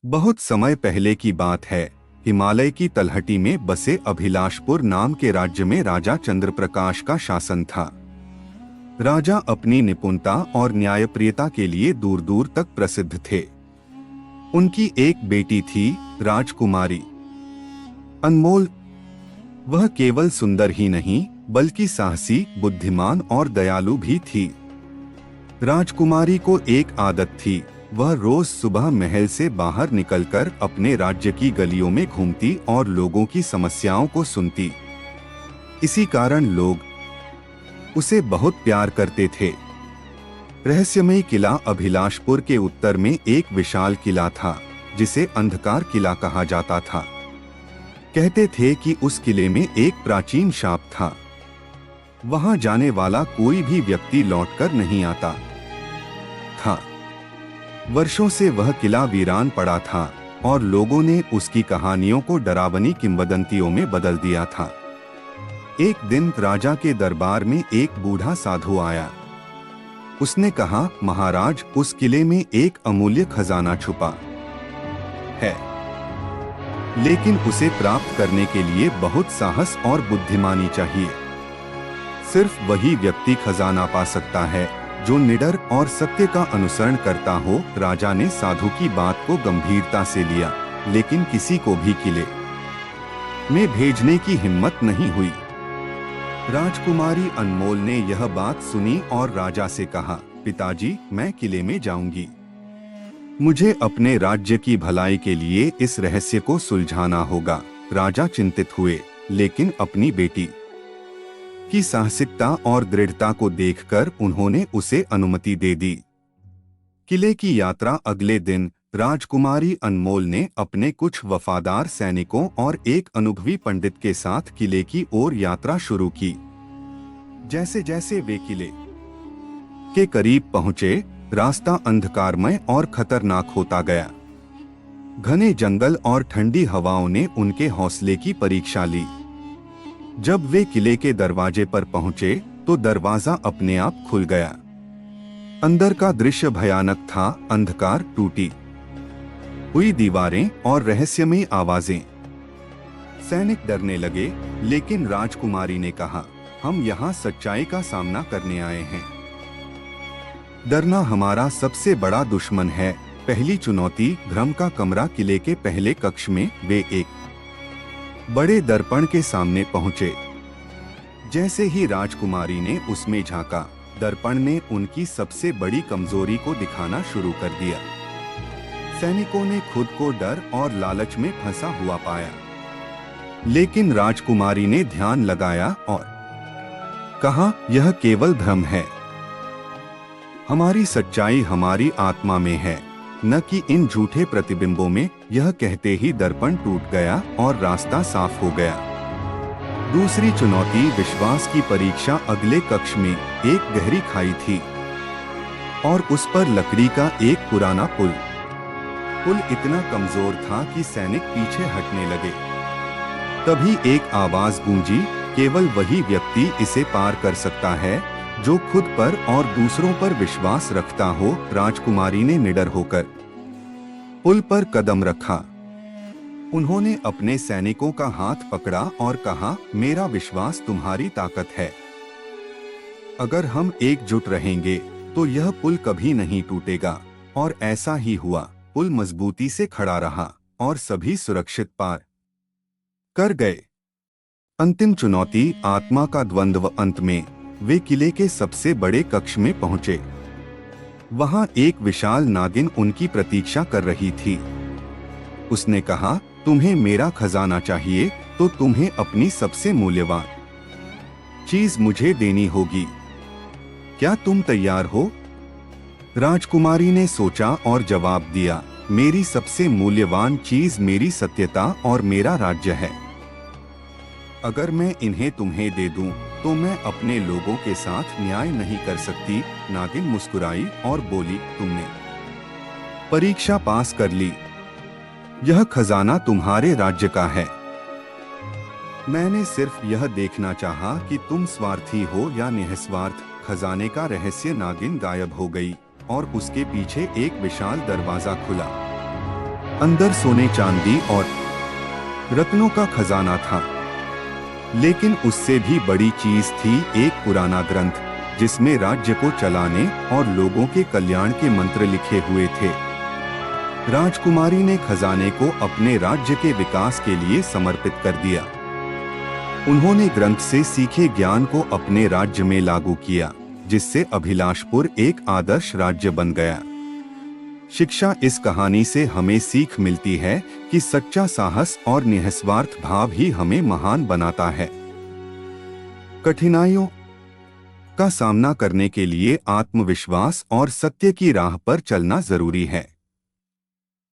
बहुत समय पहले की बात है। हिमालय की तलहटी में बसे अभिलाषपुर नाम के राज्य में राजा चंद्रप्रकाश का शासन था। राजा अपनी निपुणता और न्यायप्रियता के लिए दूर दूर तक प्रसिद्ध थे। उनकी एक बेटी थी, राजकुमारी अनमोल। वह केवल सुंदर ही नहीं बल्कि साहसी, बुद्धिमान और दयालु भी थी। राजकुमारी को एक आदत थी, वह रोज सुबह महल से बाहर निकलकर अपने राज्य की गलियों में घूमती और लोगों की समस्याओं को सुनती। इसी कारण लोग उसे बहुत प्यार करते थे। रहस्यमयी किला अभिलाषपुर के उत्तर में एक विशाल किला था, जिसे अंधकार किला कहा जाता था। कहते थे कि उस किले में एक प्राचीन शाप था, वहां जाने वाला कोई भी व्यक्ति लौटकर नहीं आता था। वर्षों से वह किला वीरान पड़ा था और लोगों ने उसकी कहानियों को डरावनी किंवदंतियों में बदल दिया था। एक दिन राजा के दरबार में एक बूढ़ा साधु आया। उसने कहा, महाराज, उस किले में एक अमूल्य खजाना छुपा है, लेकिन उसे प्राप्त करने के लिए बहुत साहस और बुद्धिमानी चाहिए। सिर्फ वही व्यक्ति खजाना पा सकता है जो निडर और सत्य का अनुसरण करता हो। राजा ने साधु की बात को गंभीरता से लिया, लेकिन किसी को भी किले में भेजने की हिम्मत नहीं हुई। राजकुमारी अनमोल ने यह बात सुनी और राजा से कहा, पिताजी, मैं किले में जाऊंगी। मुझे अपने राज्य की भलाई के लिए इस रहस्य को सुलझाना होगा। राजा चिंतित हुए, लेकिन अपनी बेटी की साहसिकता और दृढ़ता को देखकर उन्होंने उसे अनुमति दे दी। किले की यात्रा अगले दिन राजकुमारी अनमोल ने अपने कुछ वफादार सैनिकों और एक अनुभवी पंडित के साथ किले की ओर यात्रा शुरू की। जैसे जैसे वे किले के करीब पहुंचे, रास्ता अंधकारमय और खतरनाक होता गया। घने जंगल और ठंडी हवाओं ने उनके हौसले की परीक्षा ली। जब वे किले के दरवाजे पर पहुंचे तो दरवाजा अपने आप खुल गया। अंदर का दृश्य भयानक था, अंधकार, टूटी हुई दीवारें और रहस्यमयी आवाजें। सैनिक डरने लगे, लेकिन राजकुमारी ने कहा, हम यहाँ सच्चाई का सामना करने आए हैं। डरना हमारा सबसे बड़ा दुश्मन है। पहली चुनौती, भ्रम का कमरा। किले के पहले कक्ष में वे एक बड़े दर्पण के सामने पहुंचे। जैसे ही राजकुमारी ने उसमें झांका, दर्पण ने उनकी सबसे बड़ी कमजोरी को दिखाना शुरू कर दिया। सैनिकों ने खुद को डर और लालच में फंसा हुआ पाया, लेकिन राजकुमारी ने ध्यान लगाया और कहा, यह केवल भ्रम है। हमारी सच्चाई हमारी आत्मा में है, न कि इन झूठे प्रतिबिंबों में। यह कहते ही दर्पण टूट गया और रास्ता साफ हो गया। दूसरी चुनौती, विश्वास की परीक्षा। अगले कक्ष में एक गहरी खाई थी और उस पर लकड़ी का एक पुराना पुल इतना कमजोर था कि सैनिक पीछे हटने लगे। तभी एक आवाज गूंजी, केवल वही व्यक्ति इसे पार कर सकता है जो खुद पर और दूसरों पर विश्वास रखता हो। राजकुमारी ने निडर होकर पुल पर कदम रखा। उन्होंने अपने सैनिकों का हाथ पकड़ा और कहा, मेरा विश्वास तुम्हारी ताकत है। अगर हम एकजुट रहेंगे तो यह पुल कभी नहीं टूटेगा। और ऐसा ही हुआ। पुल मजबूती से खड़ा रहा और सभी सुरक्षित पार कर गए। अंतिम चुनौती, आत्मा का द्वंद्व। अंत में वे किले के सबसे बड़े कक्ष में पहुंचे। वहां एक विशाल नागिन उनकी प्रतीक्षा कर रही थी। उसने कहा, तुम्हें मेरा खजाना चाहिए तो तुम्हें अपनी सबसे मूल्यवान चीज मुझे देनी होगी। क्या तुम तैयार हो? राजकुमारी ने सोचा और जवाब दिया, मेरी सबसे मूल्यवान चीज मेरी सत्यता और मेरा राज्य है। अगर मैं इन्हें तुम्हें दे दूं, तो मैं अपने लोगों के साथ न्याय नहीं कर सकती। नागिन मुस्कुराई और बोली, तुमने परीक्षा पास कर ली। यह खजाना तुम्हारे राज्य का है। मैंने सिर्फ यह देखना चाहा कि तुम स्वार्थी हो या निस्वार्थ। खजाने का रहस्य। नागिन गायब हो गई और उसके पीछे एक विशाल दरवाजा खुला। अंदर सोने चांदी और रत्नों का खजाना था। लेकिन उससे भी बड़ी चीज थी एक पुराना ग्रंथ, जिसमें राज्य को चलाने और लोगों के कल्याण के मंत्र लिखे हुए थे। राजकुमारी ने खजाने को अपने राज्य के विकास के लिए समर्पित कर दिया। उन्होंने ग्रंथ से सीखे ज्ञान को अपने राज्य में लागू किया, जिससे अभिलाषपुर एक आदर्श राज्य बन गया। शिक्षा: इस कहानी से हमें सीख मिलती है कि सच्चा साहस और निस्वार्थ भाव ही हमें महान बनाता है। कठिनाइयों का सामना करने के लिए आत्मविश्वास और सत्य की राह पर चलना जरूरी है।